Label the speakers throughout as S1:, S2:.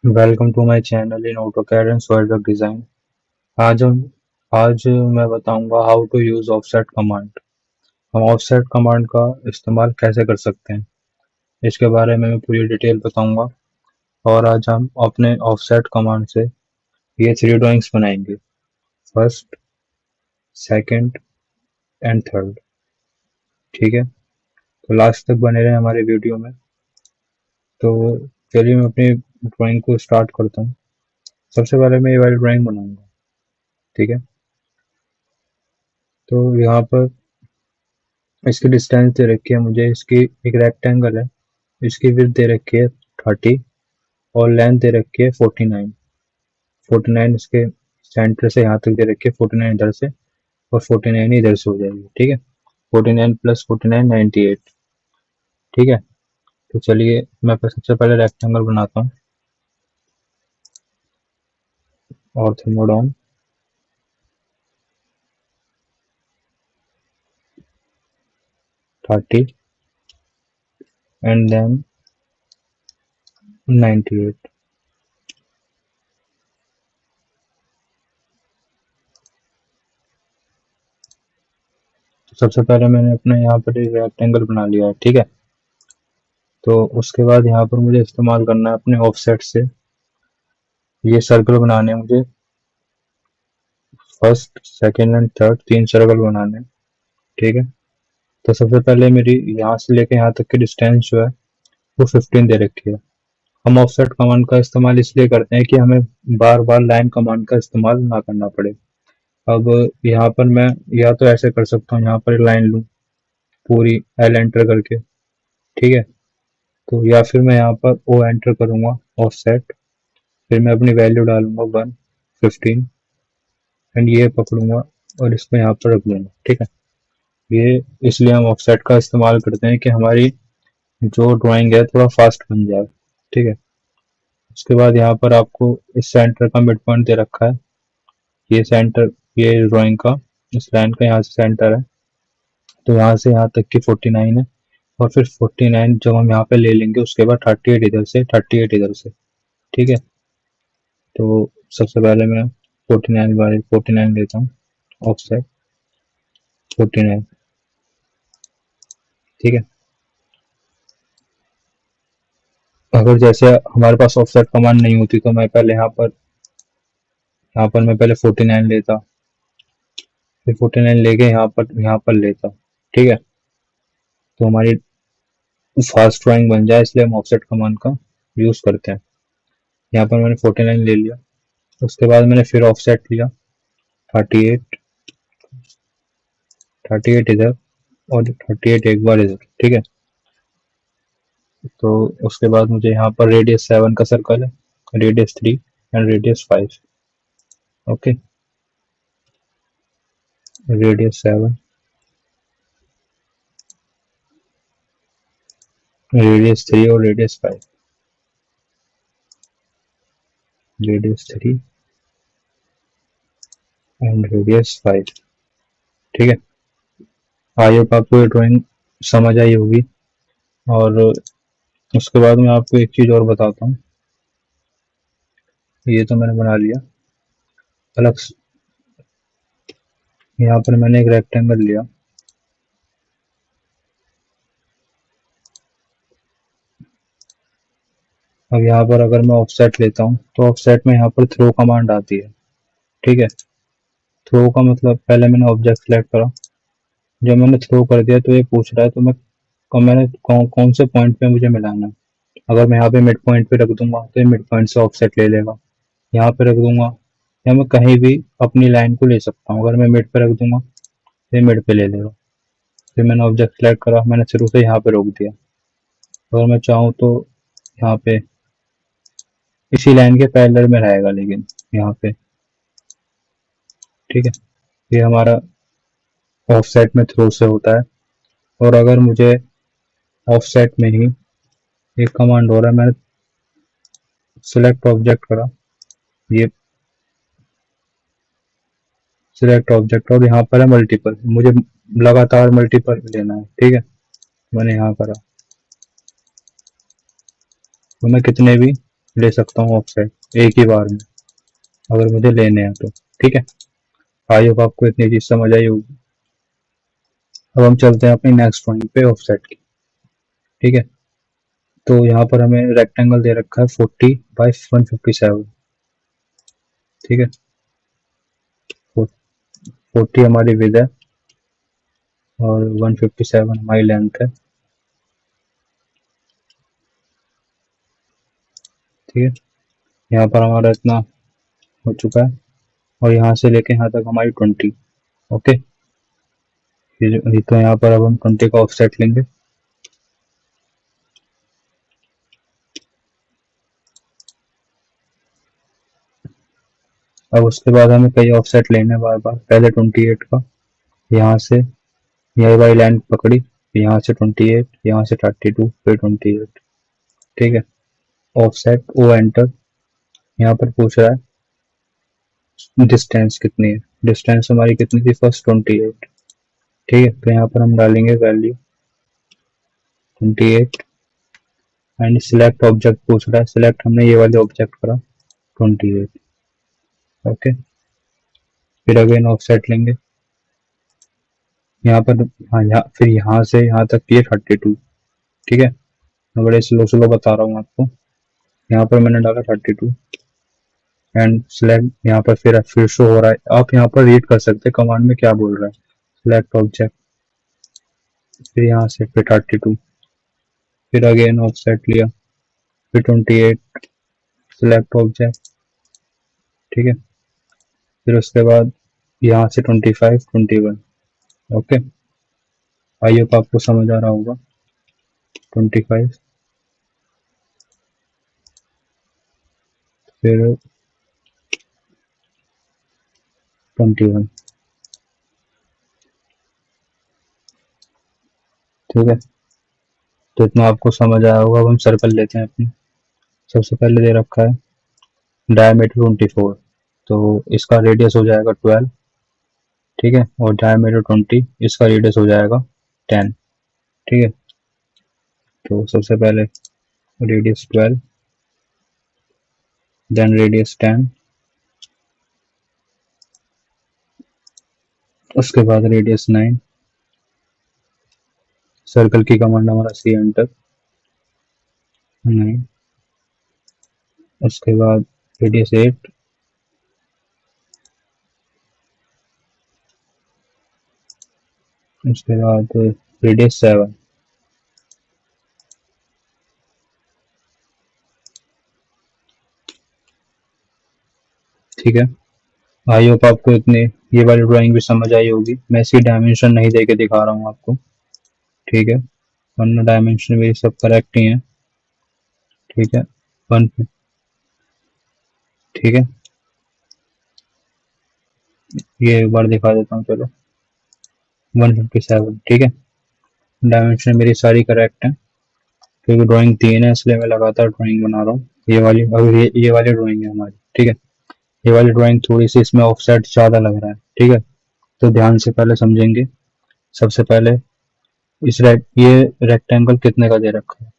S1: Welcome to my channel in AutoCAD and SolidWork design. आज हम आज मैं बताऊंगा how to use offset command. हम ऑफसेट कमांड का इस्तेमाल कैसे कर सकते हैं, इसके बारे में मैं पूरी डिटेल बताऊंगा। और आज हम अपने ऑफसेट कमांड से ये 3 ड्राइंग्स बनाएंगे, फर्स्ट, सेकंड एंड थर्ड। ठीक है, तो लास्ट तक बने रहे हमारे वीडियो में। तो चलिए मैं अपनी ड्राइंग को स्टार्ट करता हूँ। सबसे पहले मैं ये वाली ड्राइंग बनाऊंगा। ठीक है, तो यहाँ पर इसकी डिस्टेंस दे रखी है मुझे, इसकी एक रेक्टेंगल है, इसकी विड्थ दे रखी है 30 और लेंथ दे रखी है 49। इसके सेंटर से यहाँ तक दे रखी है 49 इधर से और 49 इधर से हो जाएगी। ठीक है, 49 प्लस 49 98। ठीक है, तो चलिए मैं सबसे पहले रेक्टेंगल बनाता हूँ। ऑर्थोमोडॉन, 30 एंड देन 98। तो सबसे पहले मैंने अपने यहाँ पर एक रेक्टेंगल बना लिया है। ठीक है, तो उसके बाद यहाँ पर मुझे इस्तेमाल करना है अपने ऑफसेट से ये सर्कल बनाने हैं मुझे। First, second and third 3 circle बनाने हैं। ठीक है, तो सबसे पहले मेरी यहाँ से लेके यहाँ तक की डिस्टेंस जो है वो 15 दे रखी है। हम ऑफसेट कमांड का इस्तेमाल इसलिए करते हैं कि हमें बार बार लाइन कमांड का इस्तेमाल ना करना पड़े। अब यहाँ पर मैं या तो ऐसे कर सकता हूँ, यहाँ पर लाइन लूँ पूरी एल एंटर करके। ठीक है, तो या फिर मैं यहाँ पर ओ एंटर करूँगा ऑफसेट, फिर मैं अपनी वैल्यू डालूंगा 115 एंड ये पकड़ूंगा और इसको यहाँ पर रख दूंगा। ठीक है, ये इसलिए हम ऑफसेट का इस्तेमाल करते हैं कि हमारी जो ड्राइंग है थोड़ा फास्ट बन जाए। ठीक है, उसके बाद यहाँ पर आपको इस सेंटर का मिड पॉइंट दे रखा है। ये सेंटर, ये ड्राइंग का इस लाइन का यहाँ से सेंटर है, तो यहाँ से यहाँ तक की 49 है। और फिर 49 जब हम यहाँ पे ले लेंगे उसके बाद 38 इधर से, 38 इधर से। ठीक है, तो सबसे पहले मैं 49 बाई 49 लेता हूँ ऑफसेट 49। ठीक है, अगर जैसे हमारे पास ऑफसेट कमांड नहीं होती तो मैं पहले यहाँ पर मैं पहले 49 लेता, फिर 49 लेके यहाँ पर लेता। ठीक है, तो हमारी फास्ट ड्राइंग बन जाए इसलिए हम ऑफसेट कमांड का यूज करते हैं। यहाँ पर मैंने 49 ले लिया, उसके बाद मैंने फिर ऑफसेट लिया 38, 38 इधर और 38 एक बार इधर। ठीक है, तो उसके बाद मुझे यहाँ पर रेडियस 7 का सर्कल है, radius 3 and radius 5। Okay, radius 7, radius 3 और रेडियस 5, रेडियस 3 एंड रेडियस 5। ठीक है, आई होप आपको ये ड्राइंग समझ आई होगी। और उसके बाद मैं आपको एक चीज़ और बताता हूँ। ये तो मैंने बना लिया अलग यहाँ पर मैंने एक रेक्टेंगल लिया। अब यहाँ पर अगर मैं ऑफसेट लेता हूँ तो ऑफसेट में यहाँ पर थ्रो कमांड आती है। ठीक है, थ्रो का मतलब पहले मैंने ऑब्जेक्ट सेलेक्ट करा, जब मैंने थ्रो कर दिया तो ये पूछ रहा है तो मैंने कौन से पॉइंट पे मुझे मिलाना है। अगर मैं यहाँ पे मिड पॉइंट पे रख दूंगा तो ये मिड पॉइंट से ऑफसेट ले लेगा। यहाँ पे रख दूंगा या मैं कहीं भी अपनी लाइन को ले सकता हूँ। अगर मैं मिड पे रख दूंगा तो ये मिड पे ले लेगा। फिर मैंने ऑब्जेक्ट सेलेक्ट करा, मैंने शुरू से यहाँ पे रोक दिया। अगर मैं चाहूँ तो यहाँ पे इसी लाइन के पैरेलल में रहेगा, लेकिन यहाँ पे। ठीक है, ये हमारा ऑफसेट में थ्रो से होता है। और अगर मुझे ऑफसेट में ही एक कमांड हो रहा है, मैंने सिलेक्ट ऑब्जेक्ट करा, ये सिलेक्ट ऑब्जेक्ट और यहाँ पर है मल्टीपल, मुझे लगातार मल्टीपल लेना है। ठीक है, मैंने यहाँ करा तो मैं कितने भी ले सकता हूँ ऑफसेट एक ही बार में, अगर मुझे लेने हैं तो। ठीक है, आई होप आपको इतनी चीज समझ आई होगी। अब हम चलते हैं अपनी नेक्स्ट ड्राइंग पे ऑफसेट की। ठीक है, तो यहाँ पर हमें रेक्टेंगल दे रखा है 40 बाई 157। ठीक है, 40 हमारी विद है और 157 हमारी लेंथ है। ठीक है, यहाँ पर हमारा इतना हो चुका है और यहाँ से लेके यहाँ तक हमारी 20। ओके, ये तो यहाँ पर अब हम 20 का ऑफसेट लेंगे। अब उसके बाद हमें कई ऑफसेट लेने हैं बार बार। पहले 28 का, यहाँ से ये वाली लाइन पकड़ी, यहाँ से 28, यहाँ से 32, फिर 28। ठीक है, ऑफसेट ओ एंटर। यहाँ पर पूछ रहा है डिस्टेंस कितनी है। डिस्टेंस हमारी कितनी थी फर्स्ट 28। ठीक है, तो यहाँ पर हम डालेंगे वैल्यू 28 एंड सिलेक्ट ऑब्जेक्ट पूछ रहा है। सिलेक्ट हमने ये वाले ऑब्जेक्ट करा 28। ओके, फिर अगेन ऑफसेट लेंगे यहाँ पर। हाँ, यहाँ फिर यहाँ से यहाँ तक ये 32। ठीक है, मैं बड़े स्लो स्लो बता रहा हूँ आपको। यहाँ पर मैंने डाला 32 एंड सिलेक्ट। यहाँ पर फिर शो हो रहा है, आप यहाँ पर रीड कर सकते हैं कमांड में क्या बोल रहा है। सिलेक्ट ऑब्जेक्ट, फिर यहाँ से फिर 32, फिर अगेन ऑफसेट लिया, फिर 28, सिलेक्ट ऑब्जेक्ट। ठीक है, फिर उसके बाद यहाँ से 25, 21। ओके, आई होप आपको समझ आ रहा होगा। 25, फिर 21। ठीक है, तो इतना आपको समझ आया होगा। अब हम सर्कल लेते हैं अपनी। सबसे पहले दे रखा है डायमीटर 24, तो इसका रेडियस हो जाएगा 12। ठीक है, और डायमीटर 20, इसका रेडियस हो जाएगा 10। ठीक है, तो सबसे पहले रेडियस 12, देन रेडियस 10, उसके बाद रेडियस 9। सर्कल की कमांड हमारा सी एंटर 9। उसके बाद रेडियस 8, उसके बाद रेडियस 7। ठीक है, आई होप आपको इतने ये वाली ड्राइंग भी समझ आई होगी। मैं इसकी डायमेंशन नहीं दे के दिखा रहा हूँ आपको। ठीक है, वरना डायमेंशन भी सब करेक्ट ही है। ठीक है, वन। ठीक है, ये एक बार दिखा देता हूँ चलो। 157। ठीक है, डायमेंशन मेरी सारी करेक्ट है क्योंकि ड्राइंग 3 है, इसलिए मैं लगातार ड्राइंग बना रहा हूँ। ये वाली, अगर ये वाली ड्राइंग है हमारी। ठीक है, ये वाली ड्राइंग थोड़ी सी इसमें ऑफसेट ज़्यादा लग रहा है। ठीक है, तो ध्यान से पहले समझेंगे। सबसे पहले ये रेक्टेंगल कितने का दे रखा है।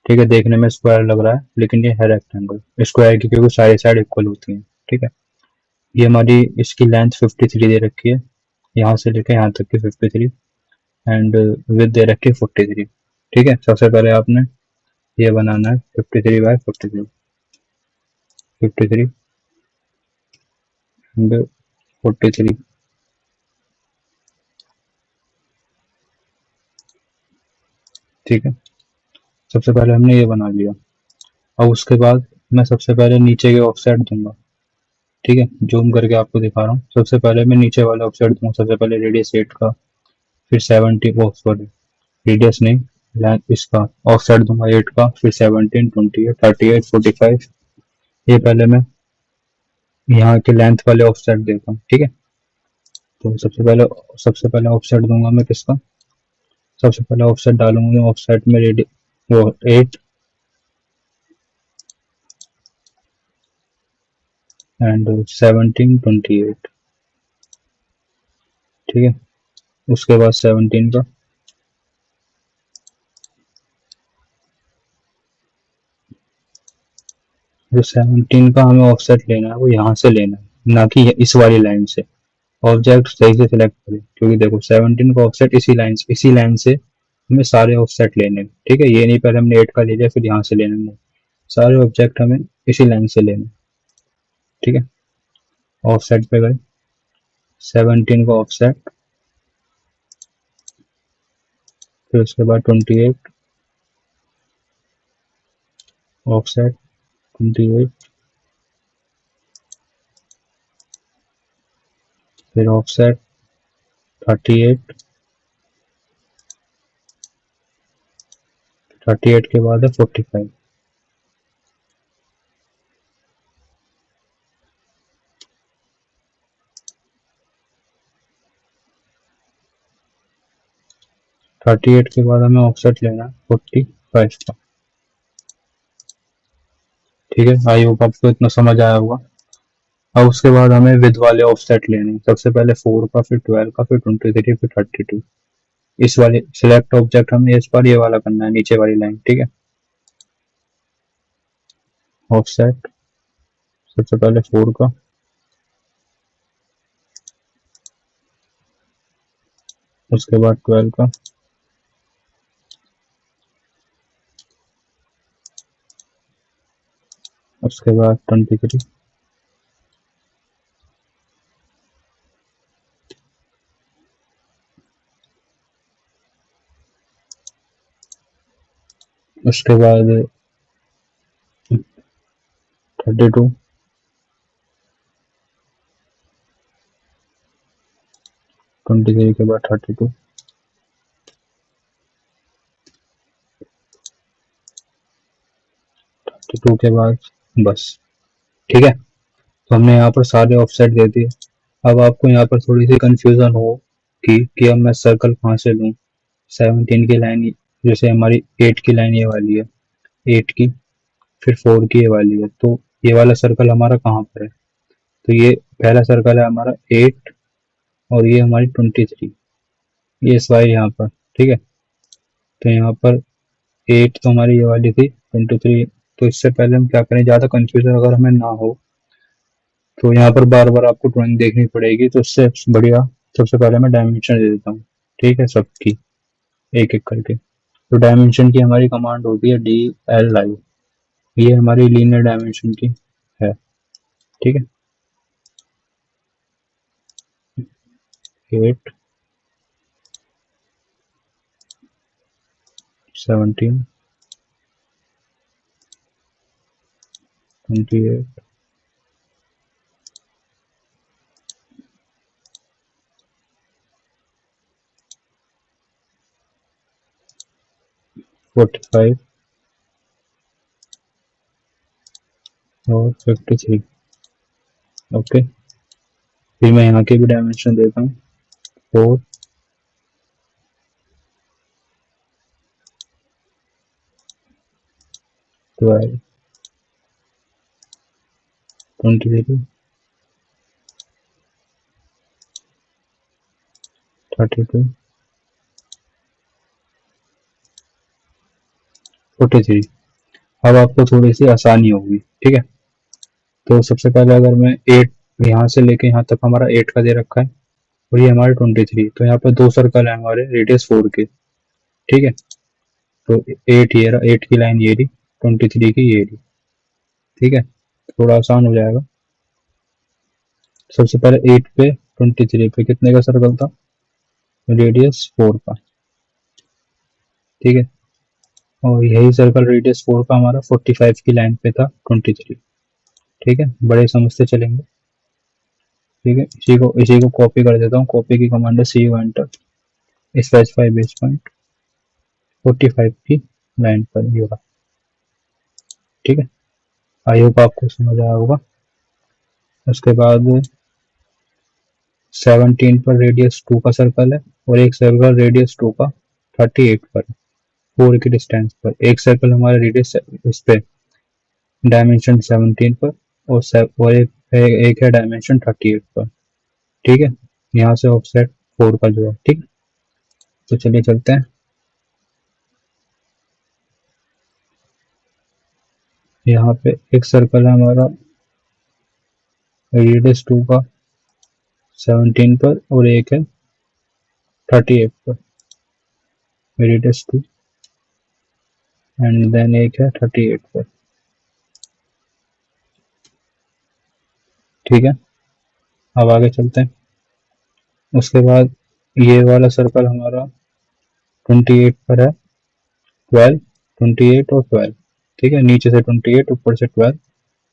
S1: ठीक है, देखने में स्क्वायर लग रहा है लेकिन ये है रेक्टेंगल। स्क्वायर की क्योंकि सारी साइड इक्वल होती हैं। ठीक है, ये हमारी इसकी लेंथ 53 दे रखी है, यहाँ से लेकर यहाँ तक की 53 एंड विथ दे रखी है 43। ठीक है, सबसे पहले आपने ये बनाना है 53 बाई 43। 53 एंड 43। ठीक है, सबसे पहले हमने ये बना लिया। अब उसके बाद मैं सबसे पहले नीचे के ऑफसेट दूंगा। ठीक है, जूम करके आपको दिखा रहा हूँ। सबसे पहले मैं नीचे वाला ऑफसेट दूंगा। सबसे पहले रेडियस 8 का, फिर 70, सॉरी रेडियस नहीं, लेंथ इसका ऑफसेट दूंगा 8 का, फिर 17, 28, 38, 45। ये पहले मैं यहाँ के लेंथ वाले ऑफसेट देता हूँ। ठीक है, तो सबसे पहले ऑफसेट दूंगा मैं किसका। सबसे पहले ऑफसेट डालूंगा ऑफसेट में रेडी वो 8 एंड 17, 28। ठीक है, उसके बाद 17 का, जो 17 का हमें ऑफसेट लेना है वो यहाँ से लेना है, ना कि इस वाली लाइन से। ऑब्जेक्ट सही से सिलेक्ट करें, क्योंकि देखो 17 का ऑफसेट इसी लाइन से हमें सारे ऑफसेट लेने हैं, ठीक है। ये नहीं पहले हमने 8 का ले लिया फिर यहाँ से लेना नहीं, सारे ऑब्जेक्ट हमें इसी लाइन से लेने, ठीक है। ऑफसेट पे गए, 17 का ऑफसेट, फिर उसके बाद 28 ऑफसेट, 28 फिर ऑफसेट 38, 38 के बाद है 45, 38 के बाद हमें ऑफसेट लेना है 45 का, ठीक है। आई होप आपको इतना समझ आया होगा। अब उसके बाद हमें विद वाले ऑफसेट लेने हैं, सबसे पहले 4 का, फिर 12 का, फिर 23, फिर 32। इस वाले सिलेक्ट ऑब्जेक्ट हमें इस बार ये वाला करना है, नीचे वाली लाइन, ठीक है। ऑफसेट सबसे पहले 4 का, उसके बाद 12 का, उसके बाद 23, उसके बाद 32, 23 के बाद 32, 32 के बाद बस, ठीक है। तो हमने यहाँ पर सारे ऑफसेट दे दिए। अब आपको यहाँ पर थोड़ी सी कंफ्यूजन हो कि अब मैं सर्कल कहाँ से लूँ। 17 की लाइन, जैसे हमारी 8 की लाइन ये वाली है, 8 की, फिर 4 की ये वाली है, तो ये वाला सर्कल हमारा कहाँ पर है। तो ये पहला सर्कल है हमारा 8, और ये हमारी 23, ये इस वाली यहाँ पर, ठीक है। तो यहाँ पर 8 तो हमारी ये वाली थी, 23। तो इससे पहले हम क्या करें, ज़्यादा कंफ्यूजन अगर हमें ना हो तो यहाँ पर बार बार आपको ड्राइंग देखनी पड़ेगी, तो उससे बढ़िया सबसे पहले मैं डायमेंशन दे देता हूँ, ठीक है, सबकी एक एक करके। तो डायमेंशन की हमारी कमांड होती है DLI, ये हमारी लीनियर डायमेंशन की है, ठीक है। 8, 17, 28, 45 और 53, ओके। फिर मैं यहाँ के भी डायमेंशन देता हूँ, 4, 12, 23, 32, 43। अब आपको थोड़ी सी आसानी होगी, ठीक है। तो सबसे पहले अगर मैं 8 यहाँ से लेके यहाँ तक हमारा 8 का दे रखा है, और ये हमारे 23, तो यहाँ पर दो सर्कल है हमारे रेडियस 4 के, ठीक है। तो 8 ये रहा, 8 की लाइन ये रही, 23 की ये रही, ठीक है। थोड़ा आसान हो जाएगा। सबसे पहले 8 पे, 23 पे कितने का सर्कल था, रेडियस 4 का, ठीक है। और यही सर्कल रेडियस 4 का हमारा 45 की लाइन पे था, 23, ठीक है। बड़े समझते चलेंगे, ठीक है। इसी को कॉपी कर देता हूँ, कॉपी की कमांड है CU enter, specify base point 45 की लाइन पर ये होगा, ठीक है। आई होप आपको समझ आया होगा। उसके बाद 17 पर रेडियस 2 का सर्कल है, और एक सर्कल रेडियस 2 का 38 पर, 4 की डिस्टेंस पर एक सर्कल हमारा रेडियस इस पे डायमेंशन 17 पर, और एक है डायमेंशन 38 पर, ठीक है। यहाँ से ऑफसेट 4 का जो है, ठीक। तो चलिए चलते हैं। यहाँ पे एक सर्कल है हमारा रेडियस 2 का 17 पर, और एक है 38 पर, रेडियस 2 एंड देन एक है 38 पर। ठीक है, अब आगे चलते हैं। उसके बाद ये वाला सर्कल हमारा 28 पर है, 12, 28 और 12। ठीक है, नीचे से 28, ऊपर से 12,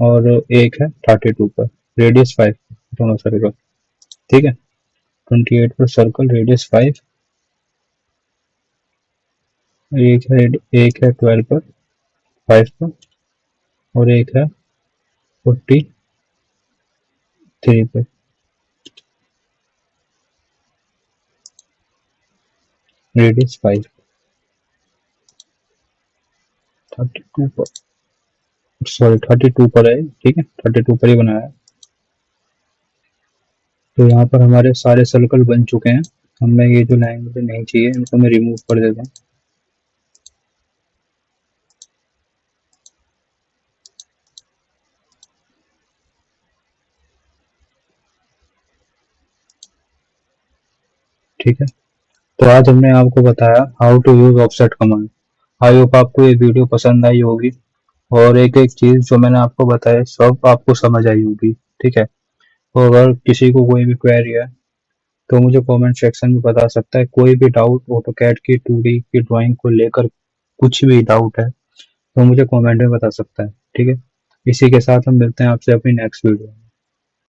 S1: और एक है 32 पर, रेडियस 5 दोनों सर्कल। ठीक है, 28 पर सर्कल, रेडियस 5, एक है 12 पर, 5 पर, और एक है 43 पर, रेडियस 5, 32 पर, सॉरी 32 पर है। ठीक है, 32 पर ही बनाया है। तो यहाँ पर हमारे सारे सर्कल बन चुके हैं। हमें ये जो लाइन मुझे नहीं चाहिए, इनको मैं रिमूव कर देता हूँ। ठीक है, तो आज हमने आपको बताया how to use offset command. I hope आपको ये वीडियो पसंद आई होगी, और एक एक चीज जो मैंने आपको बताया सब आपको समझ आई होगी। ठीक है, तो अगर किसी को कोई भी क्वेरी है तो मुझे कमेंट सेक्शन में बता सकता है। कोई भी डाउट ऑटोकैड की 2D की ड्राइंग को लेकर कुछ भी डाउट है तो मुझे कमेंट में बता सकता है। ठीक है, इसी के साथ हम मिलते हैं आपसे अपनी नेक्स्ट वीडियो में।